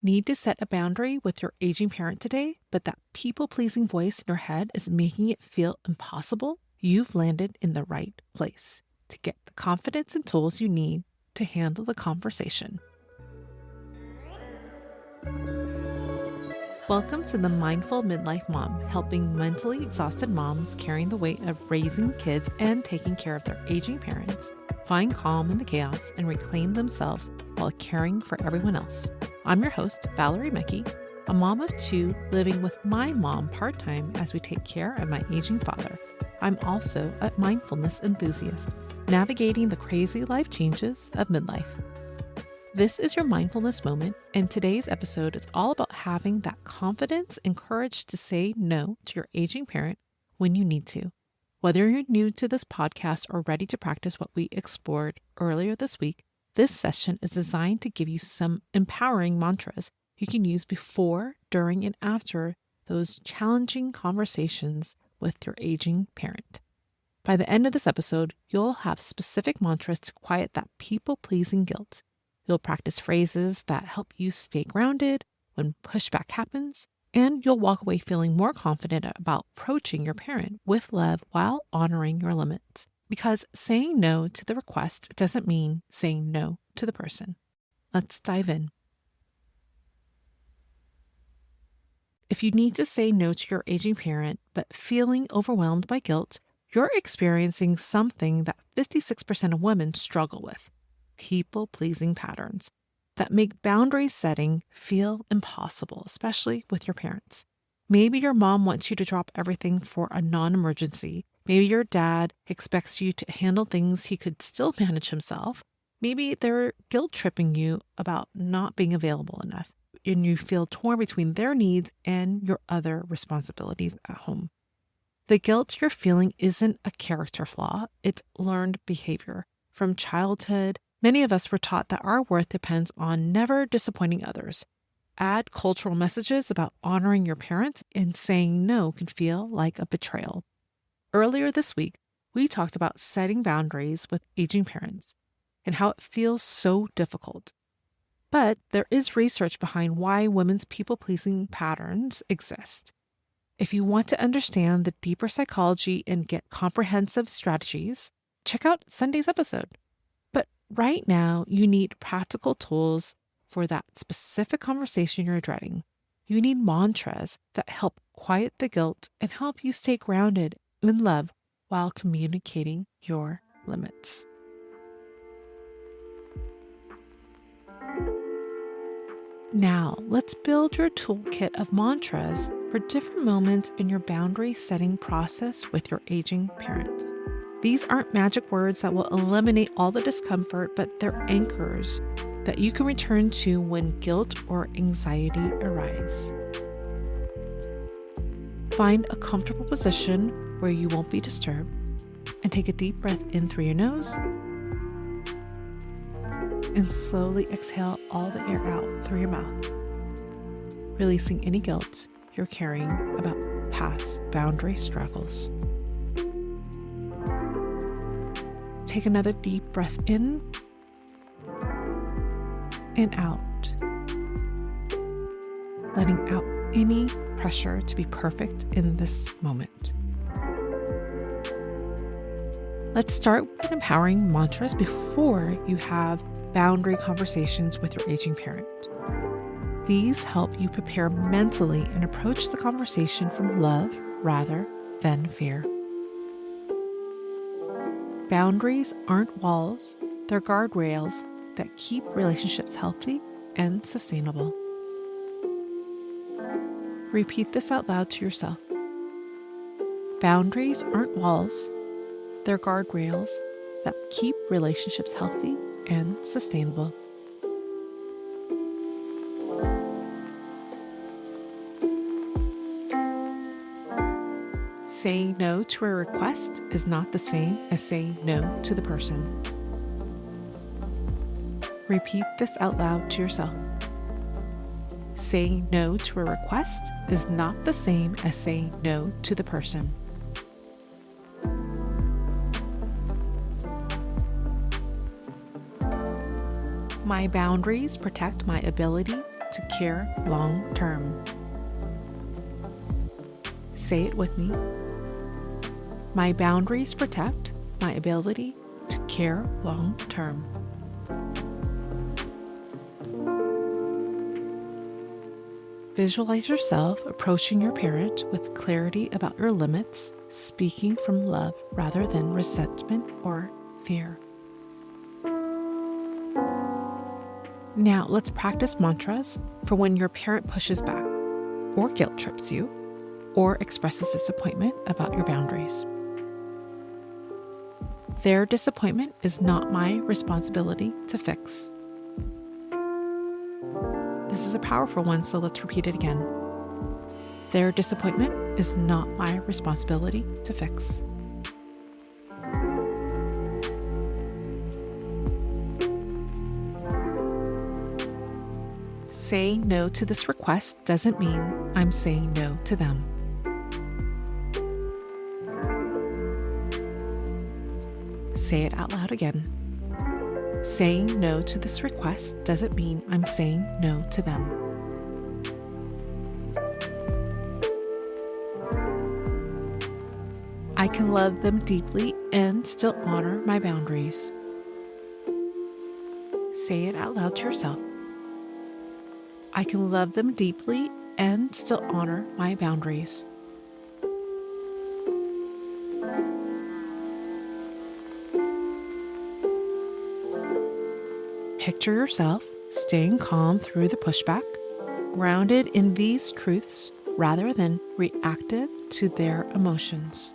Need to set a boundary with your aging parent today, but that people-pleasing voice in your head is making it feel impossible? You've landed in the right place to get the confidence and tools you need to handle the conversation. Welcome to the Mindful Midlife Mom, helping mentally exhausted moms carrying the weight of raising kids and taking care of their aging parents find calm in the chaos and reclaim themselves while caring for everyone else. I'm your host, Valerie Mecki, a mom of two living with my mom part-time as we take care of my aging father. I'm also a mindfulness enthusiast, navigating the crazy life changes of midlife. This is your mindfulness moment, and today's episode is all about having that confidence and courage to say no to your aging parent when you need to. Whether you're new to this podcast or ready to practice what we explored earlier this week, this session is designed to give you some empowering mantras you can use before, during, and after those challenging conversations with your aging parent. By the end of this episode, you'll have specific mantras to quiet that people-pleasing guilt. You'll practice phrases that help you stay grounded when pushback happens, and you'll walk away feeling more confident about approaching your parent with love while honoring your limits. Because saying no to the request doesn't mean saying no to the person. Let's dive in. If you need to say no to your aging parent, but feeling overwhelmed by guilt, you're experiencing something that 56% of women struggle with: people-pleasing patterns that make boundary setting feel impossible, especially with your parents. Maybe your mom wants you to drop everything for a non-emergency. Maybe your dad expects you to handle things he could still manage himself. Maybe they're guilt-tripping you about not being available enough, and you feel torn between their needs and your other responsibilities at home. The guilt you're feeling isn't a character flaw, it's learned behavior. From childhood, many of us were taught that our worth depends on never disappointing others. Add cultural messages about honoring your parents, and saying no can feel like a betrayal. Earlier this week, we talked about setting boundaries with aging parents and how it feels so difficult. But there is research behind why women's people-pleasing patterns exist. If you want to understand the deeper psychology and get comprehensive strategies, check out Sunday's episode. But right now, you need practical tools for that specific conversation you're dreading. You need mantras that help quiet the guilt and help you stay grounded in love while communicating your limits. Now, let's build your toolkit of mantras for different moments in your boundary setting process with your aging parents. These aren't magic words that will eliminate all the discomfort, but they're anchors that you can return to when guilt or anxiety arise. Find a comfortable position where you won't be disturbed, and take a deep breath in through your nose, and slowly exhale all the air out through your mouth, releasing any guilt you're carrying about past boundary struggles. Take another deep breath in and out, letting out any pressure to be perfect in this moment. Let's start with an empowering mantras before you have boundary conversations with your aging parent. These help you prepare mentally and approach the conversation from love rather than fear. Boundaries aren't walls, they're guardrails that keep relationships healthy and sustainable. Repeat this out loud to yourself. Boundaries aren't walls, they're guardrails that keep relationships healthy and sustainable. Saying no to a request is not the same as saying no to the person. Repeat this out loud to yourself. Saying no to a request is not the same as saying no to the person. My boundaries protect my ability to care long term. Say it with me. My boundaries protect my ability to care long term. Visualize yourself approaching your parent with clarity about your limits, speaking from love rather than resentment or fear. Now let's practice mantras for when your parent pushes back, or guilt trips you, or expresses disappointment about your boundaries. Their disappointment is not my responsibility to fix. This is a powerful one, so let's repeat it again. Their disappointment is not my responsibility to fix. Saying no to this request doesn't mean I'm saying no to them. Say it out loud again. Saying no to this request doesn't mean I'm saying no to them. I can love them deeply and still honor my boundaries. Say it out loud to yourself. I can love them deeply and still honor my boundaries. Picture yourself staying calm through the pushback, grounded in these truths rather than reactive to their emotions.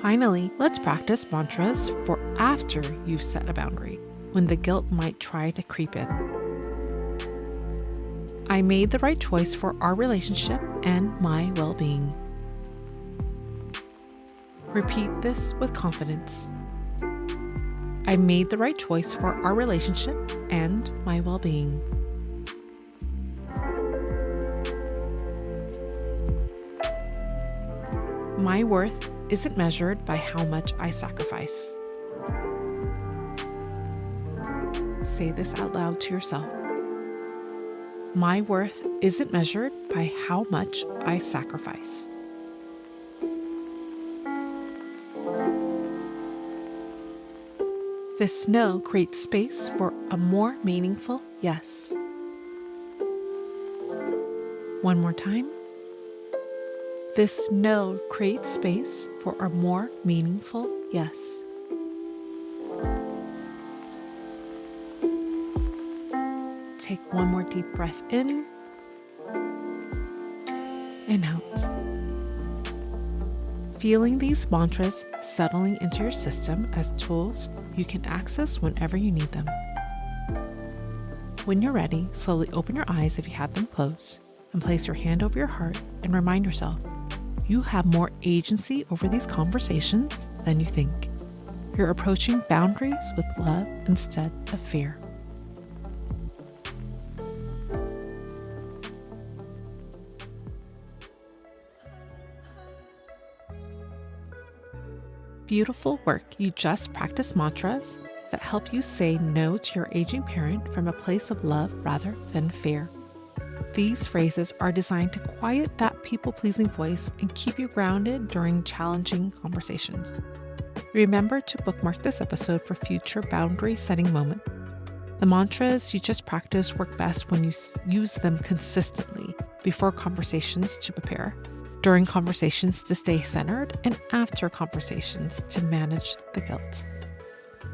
Finally, let's practice mantras for after you've set a boundary, when the guilt might try to creep in. I made the right choice for our relationship and my well-being. Repeat this with confidence. I made the right choice for our relationship and my well-being. My worth isn't measured by how much I sacrifice. Say this out loud to yourself. My worth isn't measured by how much I sacrifice. This no creates space for a more meaningful yes. One more time. This no creates space for a more meaningful yes. Take one more deep breath in and out. Feeling these mantras settling into your system as tools you can access whenever you need them. When you're ready, slowly open your eyes if you have them closed and place your hand over your heart and remind yourself you have more agency over these conversations than you think. You're approaching boundaries with love instead of fear. Beautiful work. You just practice mantras that help you say no to your aging parent from a place of love rather than fear. These phrases are designed to quiet that people-pleasing voice and keep you grounded during challenging conversations. Remember to bookmark this episode for future boundary-setting moments. The mantras you just practiced work best when you use them consistently before conversations to prepare, during conversations to stay centered, and after conversations to manage the guilt.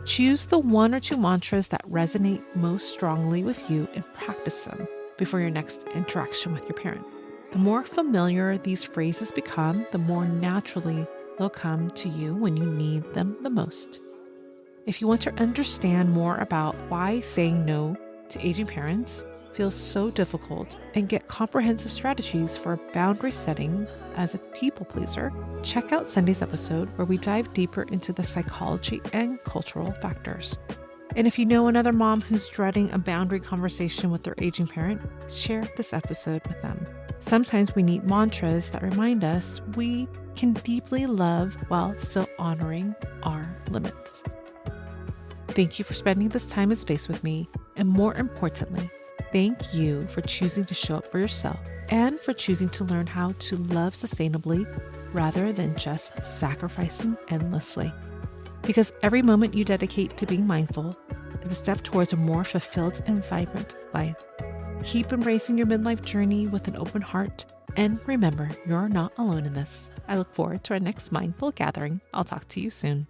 Choose the one or two mantras that resonate most strongly with you and practice them before your next interaction with your parent. The more familiar these phrases become, the more naturally they'll come to you when you need them the most. If you want to understand more about why saying no to aging parents feels so difficult and get comprehensive strategies for boundary setting as a people pleaser, check out Sunday's episode where we dive deeper into the psychology and cultural factors. And if you know another mom who's dreading a boundary conversation with their aging parent, share this episode with them. Sometimes we need mantras that remind us we can deeply love while still honoring our limits. Thank you for spending this time and space with me. And more importantly, thank you for choosing to show up for yourself and for choosing to learn how to love sustainably rather than just sacrificing endlessly. Because every moment you dedicate to being mindful is a step towards a more fulfilled and vibrant life. Keep embracing your midlife journey with an open heart. And remember, you're not alone in this. I look forward to our next mindful gathering. I'll talk to you soon.